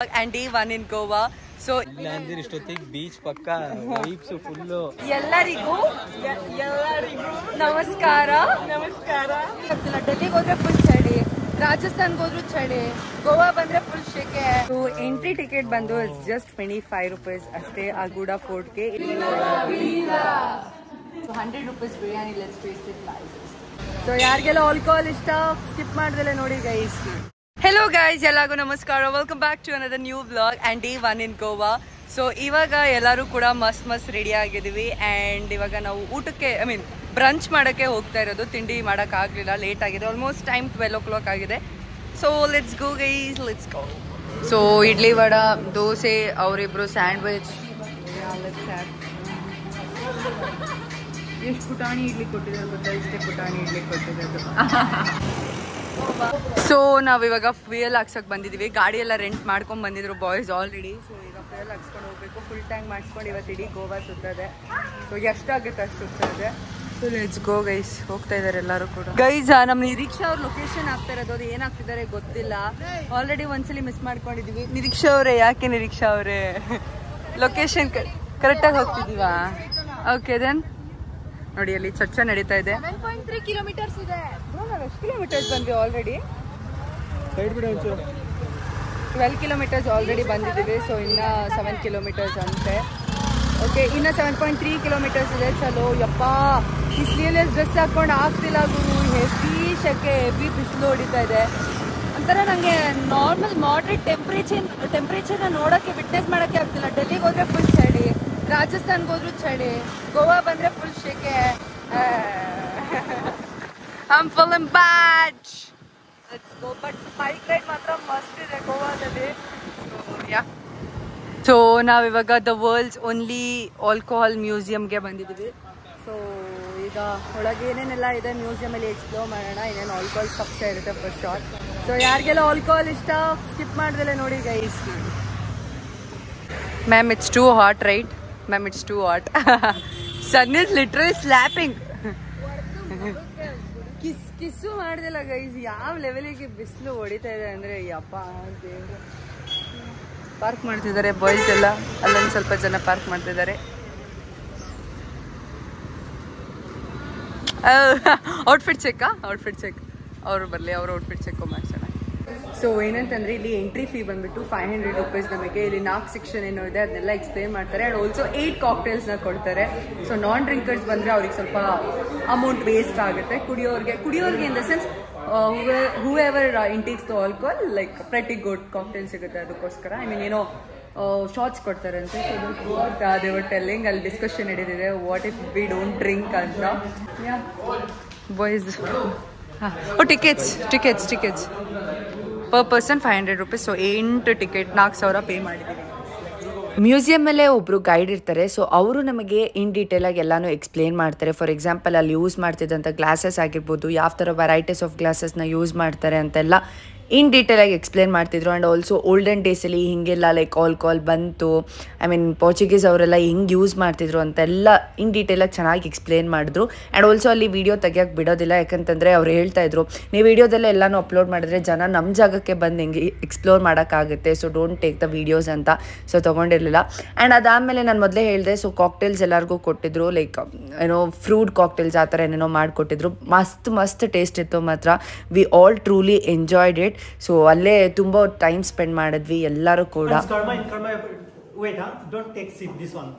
and day 1 in Goa. So beach pakka vibes full. ಎಲ್ಲರಿಗೂ ನಮಸ್ಕಾರ. ಡೆಲ್ಲಿಗೆ ಹೋದ್ರೆ ಫುಲ್ ಚಳಿ, ರಾಜಸ್ಥಾನ್ಗೆ ಹೋದ್ರು ಚಳಿ, ಗೋವಾ ಬಂದ್ರೆ ಫುಲ್ ಶೆಕೆ. ಎಂಟ್ರಿ ಟಿಕೆಟ್ ಬಂದು ಇಟ್ಸ್ ಜಸ್ಟ್ 25 rupees ಅಷ್ಟೇ ಅಗೂಡ ಫೋರ್ಟ್ಗೆ. 100 rupees biryani. Let's taste it live. So ಯಾರಿಗೆಲ್ಲ ಆಲ್ಕೋಹಾಲ್ ಇಷ್ಟ ಸ್ಕಿಪ್ ಮಾಡ್ದಲೆ ನೋಡಿ ಗೈಸ್. ಹೆಲೋ ಗೈಸ್, ಎಲ್ಲರಿಗೂ ನಮಸ್ಕಾರ. Welcome back to another new vlog and day 1 in Goa. So ಇವಾಗ ಎಲ್ಲರೂ ಕೂಡ ಮಸ್ತ್ ರೆಡಿ ಆಗಿದ್ದೀವಿ ಆ್ಯಂಡ್ ಇವಾಗ ನಾವು ಊಟಕ್ಕೆ ಬ್ರಂಚ್ ಮಾಡೋಕ್ಕೆ ಹೋಗ್ತಾ ಇರೋದು. ತಿಂಡಿ ಮಾಡೋಕ್ಕಾಗಲಿಲ್ಲ, ಲೇಟ್ ಆಗಿದೆ. ಆಲ್ಮೋಸ್ಟ್ ಟೈಮ್ 12 o'clock ಆಗಿದೆ. So let's go guys, let's go. So idli vada, dosa, ಅವರಿಬ್ರು ಸ್ಯಾಂಡ್ವಿಚ್. ಎಷ್ಟು ಪುಟಾಣಿ ಇಡ್ಲಿ ಕೊಟ್ಟಿದ್ದಾರೆ ಗೊತ್ತಾ? ಇಷ್ಟೇ ಪುಟಾಣಿ ಇಡ್ಲಿ ಕೊಟ್ಟಿರೋದು. ಸೊ ನಾವಿವಾಗ ಫ್ಯೂಯಲ್ ಹಾಕ್ಸೋಕೆ ಬಂದಿದ್ದೀವಿ. ಗಾಡಿ ಎಲ್ಲ ರೆಂಟ್ ಮಾಡ್ಕೊಂಡು ಬಂದಿದ್ರು ಬಾಯ್ಸ್ ಆಲ್ರೆಡಿ. ಸೊ ಈಗ ಫ್ಯೂಯಲ್ ಹಾಕ್ಸ್ಕೊಂಡು ಹೋಗ್ಬೇಕು. ಫುಲ್ ಟ್ಯಾಂಕ್ ಮಾಡಿಸ್ಕೊಂಡು ಇವತ್ತು ಇಡೀ ಗೋವಾ ಸುತ್ತದೆ. ಸೊ ಎಷ್ಟಾಗುತ್ತೆ ಅಷ್ಟು ಸುತ್ತದೆ. So let's go guys. ಹೋಗ್ತಾ ಇದ್ದಾರೆ ಎಲ್ಲರೂ ಕೂಡ. ಗೈಸ್, ನಮ್ಮ ನಿರೀಕ್ಷಾ ಅವ್ರ ಲೊಕೇಶನ್ ಆಗ್ತಾ ಇರೋದು, ಅದು ಏನಾಗ್ತಿದ್ದಾರೆ ಗೊತ್ತಿಲ್ಲ. ಆಲ್ರೆಡಿ ಒಂದ್ಸಲಿ ಮಿಸ್ ಮಾಡ್ಕೊಂಡಿದ್ದೀವಿ. ನಿರೀಕ್ಷಾ ಅವರೇ, ಯಾಕೆ ನಿರೀಕ್ಷಾ ಅವರೇ ಲೊಕೇಶನ್ ಕರೆಕ್ಟಾಗಿ ಹೋಗ್ತಿದ್ದೀವಾ? ಓಕೆ ದೆನ್ ನೋಡಿ, ಅಲ್ಲಿ ಚರ್ಚೆ ನಡೀತಾ ಇದೆ. 7.3 kilometers ಇದೆ. ನಾವು ಎಷ್ಟು ಕಿಲೋಮೀಟರ್ಸ್ ಬಂದ್ವಿ ಆಲ್ರೆಡಿ? 12 kilometers ಆಲ್ರೆಡಿ ಬಂದಿದ್ದೀವಿ. ಸೊ ಇನ್ನು 7 kilometers ಅಂತೆ. ಓಕೆ, ಇನ್ನು 7.3 kilometers ಇದೆ. ಚಲೋ. ಯಪ್ಪ, ಈ ಸ್ಲೀವ್ಲೆಸ್ ಡ್ರೆಸ್ ಹಾಕೊಂಡು ಆಗ್ತಿಲ್ಲ ಗುರು. ಹೆವಿ ಶೆಕೆ, ಹೆವಿ ಬಿಸಿಲು ಹೊಡಿತಾ ಇದೆ. ಒಂಥರ ನನಗೆ ನಾರ್ಮಲ್ ಮಾಡ್ರೇಟ್ ಟೆಂಪ್ರೇಚರ್ನ ನೋಡೋಕ್ಕೆ ವಿಟ್ನೆಸ್ ಮಾಡೋಕ್ಕೆ ಆಗ್ತಿಲ್ಲ. ಡೆಲ್ಲಿಗೆ ಹೋದ್ರೆ ಫುಲ್ ಚಳಿ, ರಾಜಸ್ಥಾನ್ಗೆ ಹೋದ್ರು ಚಳಿ, ಗೋವಾ ಬಂದ್ರೆ ಫುಲ್ ಶೆಕೆ. I'm feeling bad. Let's go. But bike ride ಮಾತ್ರ ಮಸ್ತ್ ಇದೆ ಗೋವಾದಲ್ಲಿ. ಸೊ ನಾವಿವಾಗ ದ ವರ್ಲ್ಡ್ಸ್ ಓನ್ಲಿ ಆಲ್ಕೋಹಾಲ್ ಮ್ಯೂಸಿಯಂಗೆ ಬಂದಿದ್ದೀವಿ. ಸೊ ಈಗ ಒಳಗೆ ಏನೇನೆಲ್ಲ ಇದೆ ಮ್ಯೂಸಿಯಮಲ್ಲಿ ಎಕ್ಸ್ಪ್ಲೋರ್ ಮಾಡೋಣ. ಏನೇನು ಆಲ್ಕೋಹಾಲ್ ಶಪ್ಸ್ ಇರುತ್ತೆ ಫಸ್ಟ್ ಶಾರ್ಟ್. ಸೊ ಯಾರಿಗೆಲ್ಲ ಆಲ್ಕೋಹಾಲ್ ಇಷ್ಟ ಸ್ಕಿಪ್ ಮಾಡ್ದಲೆ ನೋಡಿ guys. Ma'am, it's too hot right? Ma'am, it's too hot. Sun is literally slapping. Kiss ಮಾಡ್ದಿಲ್ಲ ಗೈಸ್. ಯಾವ ಲೆವೆಲಿಗೆ ಬಿಸಿಲು ಹೊಡಿತಾ ಇದೆ ಅಂದರೆ ಯಪ್ಪ ದೇವ್ರು. ಪಾರ್ಕ್ ಮಾಡ್ತಿದ್ದಾರೆ ಬಾಯ್ಸ್ ಎಲ್ಲ. ಅಲ್ಲೊಂದು ಸ್ವಲ್ಪ ಜನ ಪಾರ್ಕ್ ಮಾಡ್ತಿದ್ದಾರೆ. ಔಟ್ಫಿಟ್ ಚೆಕ್ಕಾ? Outfit check. ಅವರು ಬರಲಿ, ಅವರು ಔಟ್ಫಿಟ್ ಚೆಕ್ ಮಾಡ್ಸೋಣ. ಸೊ ಏನಂತಂದ್ರೆ ಇಲ್ಲಿ ಎಂಟ್ರಿ ಫೀ ಬಂದ್ಬಿಟ್ಟು 500 rupees. ನಮಗೆ ಇಲ್ಲಿ 4 ಸೆಕ್ಷನ್ ಏನೋ ಇದೆ, ಅದನ್ನೆಲ್ಲ ಎಕ್ಸ್ಪ್ಲೇನ್ ಮಾಡ್ತಾರೆ. ಆ್ಯಂಡ್ ಆಲ್ಸೋ 8 ಕಾಕ್ಟೇಲ್ಸ್ನ ಕೊಡ್ತಾರೆ. ಸೊ ನಾನ್ ಡ್ರಿಂಕರ್ಸ್ ಬಂದರೆ ಅವ್ರಿಗೆ ಸ್ವಲ್ಪ ಅಮೌಂಟ್ ವೇಸ್ಟ್ ಆಗುತ್ತೆ. ಕುಡಿಯೋರಿಗೆ in the sense whoever intakes the alcohol like pretty good cocktail ಸಿಗುತ್ತೆ. ಅದಕ್ಕೋಸ್ಕರ ಏನೋ ಶಾರ್ಟ್ಸ್ ಕೊಡ್ತಾರೆ ಅಂತೆ. ದೇ ವರ್ ಟೆಲ್ಲಿಂಗ್, ಅಲ್ಲಿ ಡಿಸ್ಕಷನ್ ನಡೆದಿದೆ what if we don't drink ಅಂತ. Boys tickets per person 500 rupees. So 8 ticket 4,000 pay ಮಾಡಿದ್ದೀವಿ. ಮ್ಯೂಸಿಯಮ್ಮಲ್ಲೇ ಒಬ್ಬರು ಗೈಡ್ ಇರ್ತಾರೆ. ಸೊ ಅವರು ನಮಗೆ ಇನ್ ಡೀಟೇಲಾಗಿ ಎಲ್ಲನೂ ಎಕ್ಸ್ಪ್ಲೇನ್ ಮಾಡ್ತಾರೆ. ಫಾರ್ ಎಕ್ಸಾಂಪಲ್ ಅಲ್ಲಿ ಯೂಸ್ ಮಾಡ್ತಿದ್ದಂಥ ಗ್ಲಾಸಸ್ ಆಗಿರ್ಬೋದು, ಯಾವ ಥರ ವೆರೈಟೀಸ್ ಆಫ್ ಗ್ಲಾಸಸ್ನ ಯೂಸ್ ಮಾಡ್ತಾರೆ ಅಂತೆಲ್ಲ ಇನ್ ಡೀಟೇಲಾಗಿ ಎಕ್ಸ್ಪ್ಲೇನ್ ಮಾಡ್ತಿದ್ರು. ಆ್ಯಂಡ್ ಆಲ್ಸೋ ಓಲ್ಡನ್ ಡೇಸಲ್ಲಿ ಹಿಂಗೆಲ್ಲ ಲೈಕ್ ಆಲ್ಕೋಹಾಲ್ ಬಂತು, ಪೋರ್ಚುಗೀಸ್ ಅವರೆಲ್ಲ ಹೆಂಗೆ ಯೂಸ್ ಮಾಡ್ತಿದ್ರು ಅಂತೆಲ್ಲ ಇನ್ ಡೀಟೇಲಾಗಿ ಚೆನ್ನಾಗಿ ಎಕ್ಸ್ಪ್ಲೇನ್ ಮಾಡಿದ್ರು. ಆ್ಯಂಡ್ ಆಲ್ಸೋ ಅಲ್ಲಿ ವೀಡಿಯೋ ತೆಗಿಯೋಕ್ಕೆ ಬಿಡೋದಿಲ್ಲ, ಯಾಕಂತಂದರೆ ಅವ್ರು ಹೇಳ್ತಾಯಿದ್ರು ನೀವು ವೀಡಿಯೋದಲ್ಲೇ ಎಲ್ಲನೂ ಅಪ್ಲೋಡ್ ಮಾಡಿದ್ರೆ ಜನ ನಮ್ಮ ಜಾಗಕ್ಕೆ ಬಂದು ಹೆಂಗೆ ಎಕ್ಸ್ಪ್ಲೋರ್ ಮಾಡೋಕ್ಕಾಗುತ್ತೆ. So don't take the videos ಅಂತ. ಸೊ ತೊಗೊಂಡಿರಲಿಲ್ಲ. ಆ್ಯಂಡ್ ಅದಾದಮೇಲೆ ನಾನು ಮೊದಲೇ ಹೇಳಿದೆ, ಸೊ ಕಾಕ್ಟೇಲ್ಸ್ ಎಲ್ಲರಿಗೂ ಕೊಟ್ಟಿದ್ರು. ಲೈಕ್ ಫ್ರೂಟ್ ಕಾಕ್ಟೇಲ್ಸ್ ಆ ಥರ ಏನೇನೋ ಮಾಡಿಕೊಟ್ಟಿದ್ರು. ಮಸ್ತ್ ಟೇಸ್ಟ್ ಇತ್ತು ಮಾತ್ರ. We all truly enjoyed it. So ಅಲ್ಲೇ ತುಂಬಾ ಟೈಮ್ ಸ್ಪೆಂಡ್ ಮಾಡಿದ್ವಿ ಎಲ್ಲರೂ ಕೂಡ. Wait, don't take sip this one.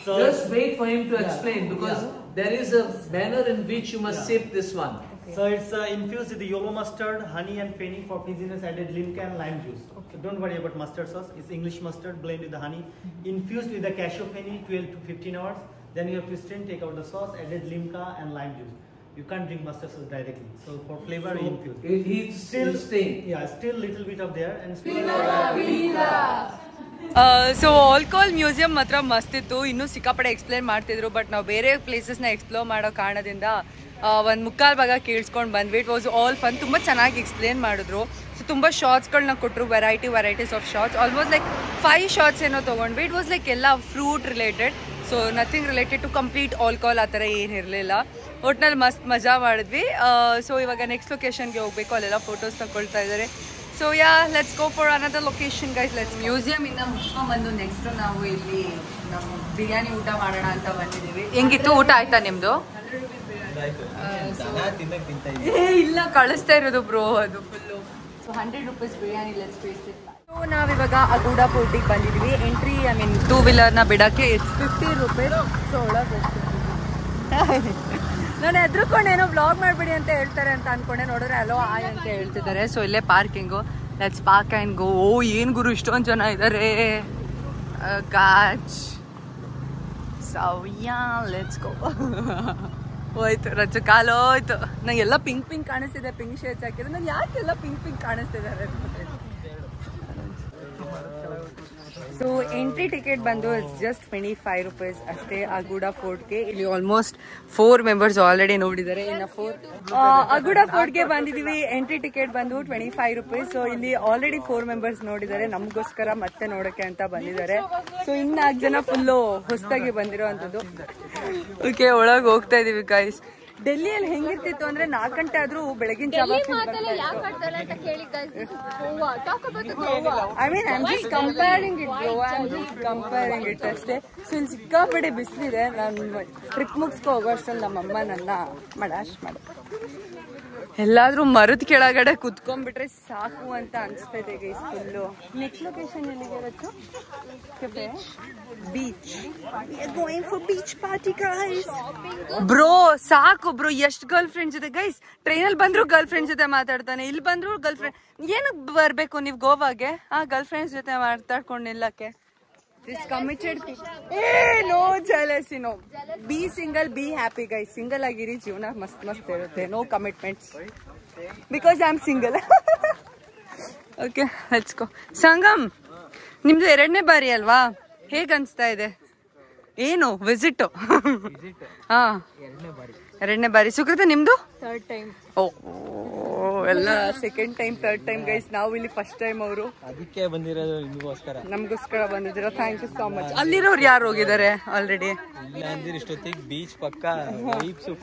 So just wait for him to explain, because there is a manner in which you must sip this one. Okay. So it's infused with the yellow mustard, honey and fenny. For fizziness added limca and lime juice. Okay. So don't worry about mustard sauce. It's English mustard blended with the honey. Infused with the cashew fenny 12 to 15 hours. Then you have to strain, take out the sauce, added limca and lime juice. You can't drink mustard sauce directly. So for flavor, so infused. It's still staying. Yeah, still little bit of there and still. So alcohol museum ಮಾತ್ರ ಮಸ್ತ್ ಇತ್ತು. ಇನ್ನೂ ಸಿಕ್ಕಾಪಡೆ explain ಮಾಡ್ತಿದ್ರು. But ನಾವು ಬೇರೆ ಪ್ಲೇಸಸ್ನ explore ಮಾಡೋ ಕಾರಣದಿಂದ ಒಂದು ಮುಕ್ಕಾಲು ಭಾಗ ಕೇಳಿಸ್ಕೊಂಡು ಬಂದ್ವಿ. It was all fun. ತುಂಬ ಚೆನ್ನಾಗಿ ಎಕ್ಸ್ಪ್ಲೇನ್ ಮಾಡಿದ್ರು. ಸೊ ತುಂಬ ಶಾರ್ಟ್ಸ್ಗಳನ್ನ ಕೊಟ್ಟರು. Varieties of shots. Almost like 5 shots ಏನೋ ತೊಗೊಂಡ್ವಿ. ಇಟ್ ವಾಸ್ ಲೈಕ್ ಎಲ್ಲ fruit related. So nothing related to complete alcohol ಆ ಥರ ಏನಿರಲಿಲ್ಲ. ಒಟ್ಟಿನಲ್ಲಿ ಮಸ್ತ್ ಮಜಾ ಮಾಡಿದ್ವಿ. ಸೊ ಇವಾಗ ನೆಕ್ಸ್ಟ್ ಲೊಕೇಶನ್ಗೆ ಹೋಗಬೇಕು. ಅಲ್ಲೆಲ್ಲ ಫೋಟೋಸ್ ತಗೊಳ್ತಾ ಇದ್ದಾರೆ. So yeah let's go for another location guys. Let's museum ಇಂದ ಮುಗಿಸ್ಕೊಂಡ್ಬಂದು ನೆಕ್ಸ್ಟ್ ನಾವು ಇಲ್ಲಿ ನಮ್ಮ ಬಿರಿಯಾನಿ ಊಟ ಮಾಡೋಣ ಅಂತ ಬಂದಿದ್ದೀವಿ. ಹೆಂಗಿತ್ತು ಊಟ? ಆಯ್ತಾ ನಿಮ್ದು? ಇಲ್ಲ, ಕಳಿಸ್ತಾ ಇರೋದು ಬ್ರೋ ಅದು full. So 100 rupees biryani. Let's taste it. So ನಾವಿವಾಗ ಅಗೂಡಾ ಫೋರ್ಟಿಗೆ ಬಂದಿದ್ದೀವಿ. ಎಂಟ್ರಿ ಐ ಮೀನ್ 2-wheelerನ ಬಿಡೋಕ್ಕೆ ಇಟ್ಸ್ 50 rupees. ಸೊ ಒಳಗೆ ಹೋಗ್ತೀವಿ. ನಾನು ಎದ್ರುಕೊಂಡೇನೋ ಬ್ಲಾಗ್ ಮಾಡಬೇಡಿ ಅಂತ ಹೇಳ್ತಾರೆ ಅಂತ ಅನ್ಕೊಂಡೆ, ನೋಡಿದ್ರೆ ಅಲೋ ಆಯ್ ಅಂತ ಹೇಳ್ತಿದ್ದಾರೆ. ಸೊ ಇಲ್ಲೇ parking. Let's park and go. ಓ ಏನು ಗುರು ಇಷ್ಟೊಂದು ಜನ ಇದ್ದಾರೆ. ಗಾಚ್ ಸೌಯಾ ಲೆಟ್ಸ್ ಗೋ. ಹೋಯ್ತು ರಜೆ ಕಾಲು ಹೋಯ್ತು. ನಂಗೆಲ್ಲ ಪಿಂಕ್ ಕಾಣಿಸ್ತಿದೆ. ಪಿಂಕ್ ಶೇಡ್ಸ್ ಹಾಕಿದ್ರೆ ನಾನು ಯಾಕೆಲ್ಲ ಪಿಂಕ್ ಕಾಣಿಸ್ತಿದ್ದಾರೆ. ಸೊ ಎಂಟ್ರಿ ಟಿಕೆಟ್ ಬಂದು ಇಟ್ಸ್ ಜಸ್ಟ್ 25 rupees ಅಷ್ಟೇ ಅಗೂಡಾ ಫೋರ್ಟ್ಗೆ. ಇಲ್ಲಿ ಆಲ್ಮೋಸ್ಟ್ 4 members ಆಲ್ರೆಡಿ ನೋಡಿದ್ದಾರೆ. ಇನ್ನು 4 ಅಗೂಡಾ ಫೋರ್ಟ್ಗೆ ಬಂದಿದ್ದೀವಿ. ಎಂಟ್ರಿ ಟಿಕೆಟ್ ಬಂದು 25 rupees. ಸೊ ಇಲ್ಲಿ ಆಲ್ರೆಡಿ 4 members ನೋಡಿದ್ದಾರೆ. ನಮಗೋಸ್ಕರ ಮತ್ತೆ ನೋಡೋಕ್ಕೆ ಅಂತ ಬಂದಿದ್ದಾರೆ. ಸೊ ಇನ್ನು 4 ಜನ ಫುಲ್ಲು ಹೊಸದಾಗಿ ಬಂದಿರೋ ಅಂಥದ್ದು. ಓಕೆ, ಒಳಗೆ ಹೋಗ್ತಾ ಇದೀವಿ ಗೈಸ್. ಡೆಲ್ಲಿಯಲ್ಲಿ ಹೆಂಗಿರ್ತಿತ್ತು ಅಂದ್ರೆ 4 ಗಂಟೆ ಆದ್ರೂ ಬೆಳಗಿನ ಜಾವ. I mean I'm just comparing it bro. I'm just comparing it ಅಷ್ಟೇ. ಸೊ ಇಲ್ಲಿ ಸಿಕ್ಕಾಪಟ್ಟೆ ಬಿಸಿಲಿದೆ. ನಾನು ಟ್ರಿಪ್ ಮುಗಿಸ್ಕೊ ಹೋಗೋಷ್ಟರಲ್ಲಿ ನಮ್ಮಮ್ಮ ನನ್ನ ಮಡಾಶ್ ಮಾಡು. ಎಲ್ಲಾದ್ರೂ ಮರದ ಕೆಳಗಡೆ ಕುತ್ಕೊಂಡ್ಬಿಟ್ರೆ ಸಾಕು ಅಂತ ಅನಿಸ್ತಾ ಇದೆ ಗೈಸ್ ಫುಲ್ಲು. ನೆಕ್ಸ್ಟ್ ಲೊಕೇಶನ್ ಎಲ್ಲಿಗೆ ಇರತ್ತು? Cafe beach. Going for beach party guys. Bro ಸಾಕು ಬ್ರೋ. ಎಷ್ಟು ಗರ್ಲ್ ಫ್ರೆಂಡ್ಸ್ ಇದೆ ಗೈಸ್. ಟ್ರೈನಲ್ಲಿ ಬಂದ್ರು ಗರ್ಲ್ ಫ್ರೆಂಡ್ಸ್ ಜೊತೆ ಮಾತಾಡ್ತಾನೆ, ಇಲ್ಲಿ ಬಂದ್ರು ಗರ್ಲ್ ಫ್ರೆಂಡ್. ಏನಕ್ಕೆ ಬರ್ಬೇಕು ನೀವು ಗೋವಾಗೆ? ಗರ್ಲ್ ಫ್ರೆಂಡ್ಸ್ ಜೊತೆ ಮಾತಾಡ್ಕೊಂಡು ನಿಲ್ಲಕ್ಕೆ. This committed people. Hey, no jealousy, no. Be single, be happy, guys. Single agiri jeevana mast irutte. No commitments. Because I'm single. Okay, let's go. Sangam, ನಿಮ್ದು 2ನೇ ಬಾರಿ ಅಲ್ವಾ? ಹೇಗೆ ಅನಿಸ್ತಾ ಇದೆ? ಏನು ವಿಸಿಟ್? ಹಾ, 2ನೇ ಬಾರಿ. ಸುಕೃತ ನಿಮ್ದು? 3rd time. ಓ ಎಲ್ಲ 2nd time 3rd time guys. ನಾವು ಇಲ್ಲಿ ಫಸ್ಟ್ ಟೈಮ್. ಅವರು ಅದಕ್ಕೆ ಬಂದಿರೋದು ನಿಮಗೋಸ್ಕರ, ನಮಗೋಸ್ಕರ ಬಂದಿದ್ದೀರಾ. Thank you so much. ಅಲ್ಲಿರೋರು ಯಾರು ಹೋಗಿದ್ದಾರೆ ಆಲ್ರೆಡಿ? ಇಷ್ಟೊತ್ತಿಗೆ ಬೀಚ್ ಪಕ್ಕ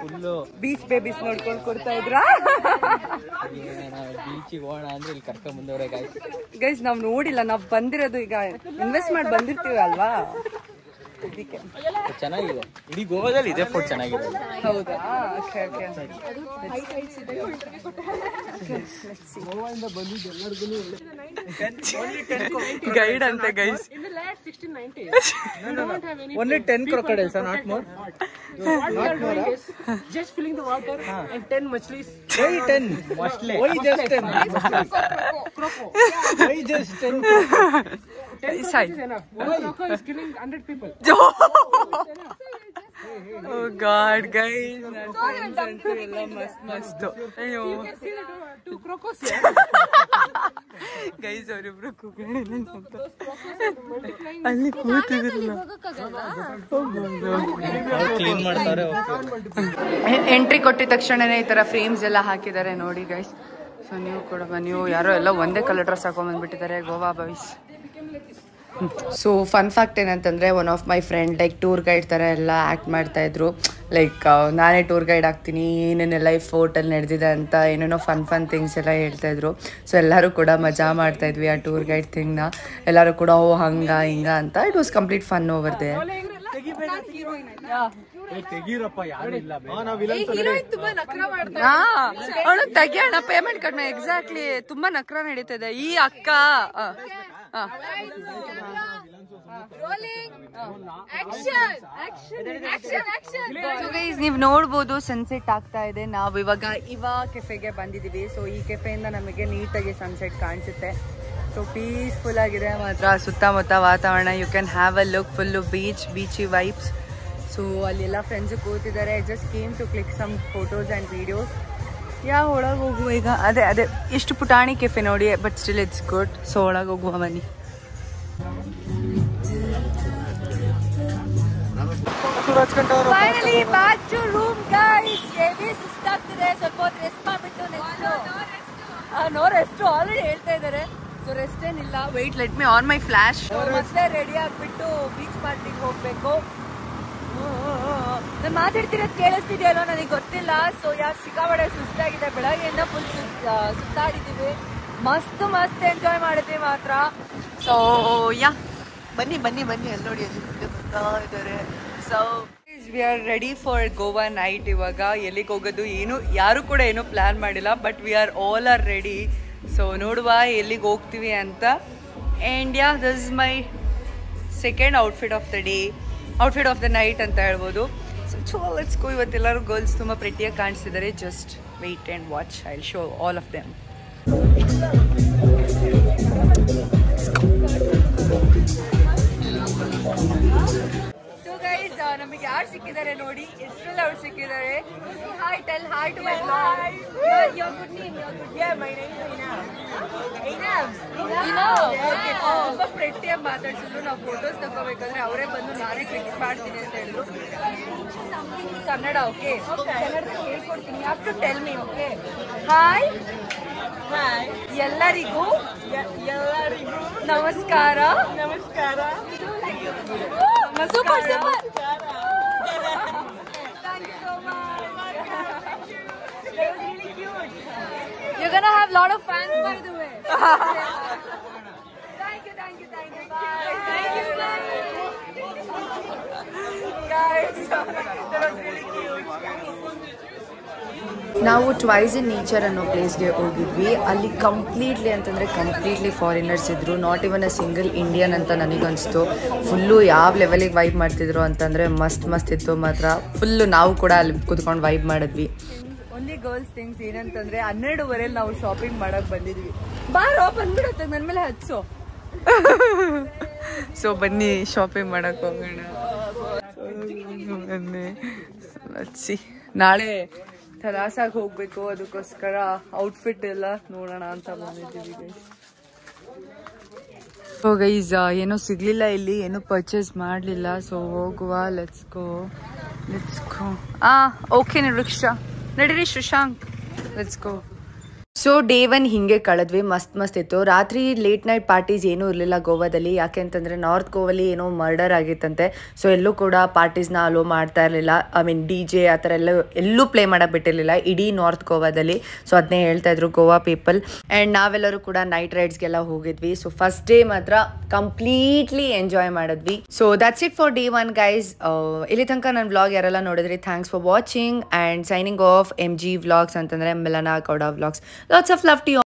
ಫುಲ್ಲು ಬೀಚ್ ಬೇಬೀಸ್ ನೋಡ್ಕೊಂಡು ಕೊಡ್ತಾ ಇದ್ರಾ? ಬೀಚಿಗೆ ಹೋಗೋಣ ಅಂದ್ರೆ ಇಲ್ಲಿ ಕರ್ಕೊಂಡ್ ಬಂದವ್ರೆ ಗೈಸ್. ನಾವು ನೋಡಿಲ್ಲ, ನಾವು ಬಂದಿರೋದು ಈಗ ಇನ್ವೆಸ್ಟ್ ಮಾಡಿ ಬಂದಿರ್ತೀವಿ ಅಲ್ವಾ, ಅದಕ್ಕೆ. ಚೆನ್ನಾಗಿದೆ. ಇಡೀ ಗೋವಾದಲ್ಲಿ ಇದೆ ಫುಡ್ ಚೆನ್ನಾಗಿದೆ. ಹೌದಾ? Okay okay. ಗೋವಾದಿಂದ ಬಂದಿದ್ದು ಎಲ್ಲರಿಗೂ ಗೈಡ್ ಅಂತೆ guys. Only 10 crocodiles, not more. Not more. Just filling the water and 10 machlis. Why 10 machlis? Why just 10? Croco. Why just 10? 10 is enough. One croco is killing 100 people. Oh God, guys. ಎಲ್ಲ ಮಸ್ತ್. ಅಯ್ಯೋ. You can see the 2 crocos here. Guys ಅವರಿಬ್ರು ಅಲ್ಲಿ ಕೂತಿದ್ರಲ್ಲ. Clean ಮಾಡ್ತಾರೆ. Entry ಕೊಟ್ಟಿದ ತಕ್ಷಣನೇ ಈ ತರ ಫ್ರೇಮ್ಸ್ ಎಲ್ಲ ಹಾಕಿದ್ದಾರೆ ನೋಡಿ ಗೈಸ್. ಸೊ ನೀವು ಕೂಡ ನೀವು ಯಾರೋ ಎಲ್ಲ ಒಂದೇ ಕಲರ್ ಡ್ರೆಸ್ ಹಾಕೊಂಡ್ ಬಂದ್ಬಿಟ್ಟಿದ್ದಾರೆ Goa boys. So fun fact ಏನಂತಂದರೆ, one of my friend like tour guide ಥರ ಎಲ್ಲ ಆ್ಯಕ್ಟ್ ಮಾಡ್ತಾಯಿದ್ರು. ಲೈಕ್ ನಾನೇ ಟೂರ್ ಗೈಡ್ ಆಗ್ತೀನಿ, ಏನೇನೆಲ್ಲ ಈ ಫೋರ್ಟಲ್ಲಿ ನಡೆದಿದೆ ಅಂತ ಏನೇನೋ ಫನ್ ಥಿಂಗ್ಸ್ ಎಲ್ಲ ಹೇಳ್ತಾಯಿದ್ರು. ಸೊ ಎಲ್ಲರೂ ಕೂಡ ಮಜಾ ಮಾಡ್ತಾಯಿದ್ವಿ ಆ ಟೂರ್ ಗೈಡ್ ಥಿಂಗ್ನ. ಎಲ್ಲರೂ ಕೂಡ ಓ ಹಂಗ ಹಿಂಗ ಅಂತ. It was complete fun over they. ಅವಳು ತೆಗಿಯೋಣ, ಪೇಮೆಂಟ್ ಕಡಿಮೆ. ಎಕ್ಸಾಕ್ಟ್ಲಿ, ತುಂಬಾ ನಕ್ರ ನಡೀತಿದೆ ಈ ಅಕ್ಕ. ನೀವು ನೋಡ್ಬೋದು ಸನ್ಸೆಟ್ ಆಗ್ತಾ ಇದೆ. ನಾವು ಇವಾಗ ಕೆಫೆಗೆ ಬಂದಿದೀವಿ. ಸೊ ಈ ಕೆಫೆಯಿಂದ ನಮಗೆ ನೀಟಾಗಿ ಸನ್ಸೆಟ್ ಕಾಣಿಸುತ್ತೆ. ಸೊ ಪೀಸ್ಫುಲ್ ಆಗಿದೆ ಮಾತ್ರ ಸುತ್ತಮುತ್ತ ವಾತಾವರಣ. You can have a look. Full beachy vibes. So ಅಲ್ಲೆಲ್ಲ ಫ್ರೆಂಡ್ಸ್ ಕೂತಿದ್ದಾರೆ. Just came to click some photos and videos. ಒಳಗೆ ಹೋಗುವ ಈಗ. ಅದೇ ಎಷ್ಟು ಪುಟಾಣಿ ಕೆಫೆ ನೋಡಿ, but still it's good. So ಒಳಗೆ ಹೋಗುವ ಬನ್ನಿ. Finally back to room guys. Heavy ಸುಸ್ತಾಗ್ತಿದೆ. ಸ್ವಲ್ಪ ಹೊತ್ತು ರೆಸ್ಟ್ ಮಾಡ್ಬಿಟ್ಟು ನೋ ರೆಸ್ಟ್ ಆಲ್ರೆಡಿ ಹೇಳ್ತಾ ಇದ್ದಾರೆ. ಸೊ ರೆಸ್ಟ್ ಏನಿಲ್ಲ. Wait, let me on my flash. ಮತ್ತೆ ರೆಡಿ ಆಗ್ಬಿಟ್ಟು ಬೀಚ್ ಪಾರ್ಟಿಗೆ ಹೋಗ್ಬೇಕು. ನಾನು ಮಾತಾಡ್ತಿರೋದು ಕೇಳಿಸ್ತಿದೆಯಲ್ಲೋ ನನಗೆ ಗೊತ್ತಿಲ್ಲ. ಸೊ ಸಿಕ್ಕಾಪಟ್ಟೆ ಸುಸ್ತಾಗಿದೆ. ಬೆಳಗ್ಗೆಯಿಂದ ಫುಲ್ ಸುತ್ತಾಡಿದ್ದೀವಿ. ಮಸ್ತ್ ಮಸ್ತ್ ಎಂಜಾಯ್ ಮಾಡಿದ್ವಿ ಮಾತ್ರ. ಸೊ ಯಾ ಬನ್ನಿ ಬನ್ನಿ ಬನ್ನಿ ಅಲ್ಲಿ ನೋಡಿ ಅಲ್ಲಿ ಮುಂದೆ ಬರ್ತಾ ಇದ್ದಾರೆ. So we are ready for Goa night. ಇವಾಗ ಎಲ್ಲಿಗೆ ಹೋಗೋದು ಏನು ಯಾರು ಕೂಡ ಏನೂ ಪ್ಲ್ಯಾನ್ ಮಾಡಿಲ್ಲ, but we are all are ready. So ನೋಡುವ ಎಲ್ಲಿಗೆ ಹೋಗ್ತೀವಿ ಅಂತ. And yeah this is my second outfit of the night ಅಂತ ಹೇಳ್ಬೋದು. So let's go. ಇವತ್ತೆಲ್ಲರೂ ಗರ್ಲ್ಸ್ ತುಂಬ ಪ್ರೆಟಿಯಾಗಿ ಕಾಣಿಸ್ತಿದ್ದಾರೆ. Just wait and watch, I will show all of them. ನಮಗೆ ಯಾರು ಸಿಕ್ಕಿದ್ದಾರೆ ನೋಡಿ, ಎಷ್ಟೆಲ್ಲ ಅವ್ರು ಸಿಕ್ಕಿದ್ದಾರೆ. Hi, tell hi to my blog. Your good name, your good name. Yeah, my name is Inam. ತುಂಬ ಪ್ರೆಟ್ಟಿಯಾಗಿ ಮಾತಾಡ್ಸಿದ್ರು. ನಾವು ಫೋಟೋಸ್ ತಗೋಬೇಕಾದ್ರೆ ಅವರೇ ಬಂದು ನಾನೇ ಕ್ಲಿಕ್ ಮಾಡ್ತೀನಿ ಅಂತ ಹೇಳಿದ್ರು. ಕನ್ನಡ ಓಕೆ, ಕನ್ನಡದಲ್ಲಿ ಹೇಳ್ಕೊಡ್ತೀನಿ. You have to tell me. Okay, hi hi ಎಲ್ಲರಿಗೂ ನಮಸ್ಕಾರ. ನಮಸ್ಕಾರ. Super, super. Thank you so much. That was really cute. You're gonna have a lot of fans, by the way. Thank you. Bye. Thank you, guys. That was really cute. ನಾವು twice in nature ಅನ್ನೋ ಪ್ಲೇಸ್ಗೆ ಹೋಗಿದ್ವಿ. ಅಲ್ಲಿ completely foreigners ಇದ್ದರು. Not even a single Indian ಅಂತ ನನಗನ್ನಿಸ್ತು. Full ಯಾವ ಲೆವೆಲಿಗೆ vibe ಮಾಡ್ತಿದ್ರು ಅಂತಂದರೆ ಮಸ್ತ್ ಇತ್ತು ಮಾತ್ರ. ಫುಲ್ಲು ನಾವು ಕೂಡ ಅಲ್ಲಿ ಕೂತ್ಕೊಂಡು ವೈಬ್ ಮಾಡಿದ್ವಿ. ಓನ್ಲಿ ಗರ್ಲ್ಸ್ ಥಿಂಗ್ಸ್ ಏನಂತಂದರೆ 12:30 ನಾವು ಶಾಪಿಂಗ್ ಮಾಡೋಕ್ಕೆ ಬಂದಿದ್ವಿ. ಬಾರೋ ಬಂದ್ಬಿಡುತ್ತೆ ನನ್ನ ಮೇಲೆ ಹಚ್ಚೋ. ಸೊ ಬನ್ನಿ ಶಾಪಿಂಗ್ ಮಾಡೋಕ್ಕೆ ಹೋಗೋಣ. ಬನ್ನಿ ನಾಳೆ ಥರಾಸಾಗಿ ಹೋಗ್ಬೇಕು, ಅದಕ್ಕೋಸ್ಕರ ಔಟ್ಫಿಟ್ ಎಲ್ಲ ನೋಡೋಣ ಅಂತ ಬಂದಿದ್ದೀವಿ ಗೈಸ್. ಸೊ ಗೈಸ್ ಏನೂ ಸಿಗ್ಲಿಲ್ಲ ಇಲ್ಲಿ, ಏನೂ ಪರ್ಚೇಸ್ ಮಾಡಲಿಲ್ಲ. ಸೊ ಹೋಗುವ, ಲೆಟ್ಸ್ ಗೋ. ಓಕೆ ನಡೀರಿ Shashank, let's go. So day 1 ಹಿಂಗೆ ಕಳೆದ್ವಿ. ಮಸ್ತ್ ಇತ್ತು. ರಾತ್ರಿ ಲೇಟ್ ನೈಟ್ ಪಾರ್ಟೀಸ್ ಏನೂ ಇರಲಿಲ್ಲ ಗೋವಾದಲ್ಲಿ. ಯಾಕೆ ಅಂತಂದರೆ ನಾರ್ತ್ ಗೋವಲ್ಲಿ ಏನೋ ಮರ್ಡರ್ ಆಗಿತ್ತಂತೆ. ಸೊ ಎಲ್ಲೂ ಕೂಡ ಪಾರ್ಟೀಸ್ನ ಅಲೋ ಮಾಡ್ತಾ ಇರಲಿಲ್ಲ. ಐ ಮೀನ್ DJ ಆ ಥರ ಎಲ್ಲೂ ಪ್ಲೇ ಮಾಡೋಕ್ಕೆ ಬಿಟ್ಟಿರಲಿಲ್ಲ ಇಡೀ ನಾರ್ತ್ ಗೋವಾದಲ್ಲಿ. ಸೊ ಅದನ್ನೇ ಹೇಳ್ತಾ ಇದ್ರು ಗೋವಾ ಪೀಪಲ್. ಆ್ಯಂಡ್ ನಾವೆಲ್ಲರೂ ಕೂಡ ನೈಟ್ ರೈಡ್ಸ್ಗೆಲ್ಲ ಹೋಗಿದ್ವಿ. ಸೊ ಫಸ್ಟ್ ಡೇ ಮಾತ್ರ ಕಂಪ್ಲೀಟ್ಲಿ ಎಂಜಾಯ್ ಮಾಡಿದ್ವಿ. So that's it for day 1 guys. ಇಲ್ಲಿ ತನಕ ನನ್ನ ವ್ಲಾಗ್ ಯಾರೆಲ್ಲ ನೋಡಿದ್ರಿ, thanks for watching and signing off MG vlogs ಅಂತಂದರೆ Milana Gowda vlogs. Lots of love to you.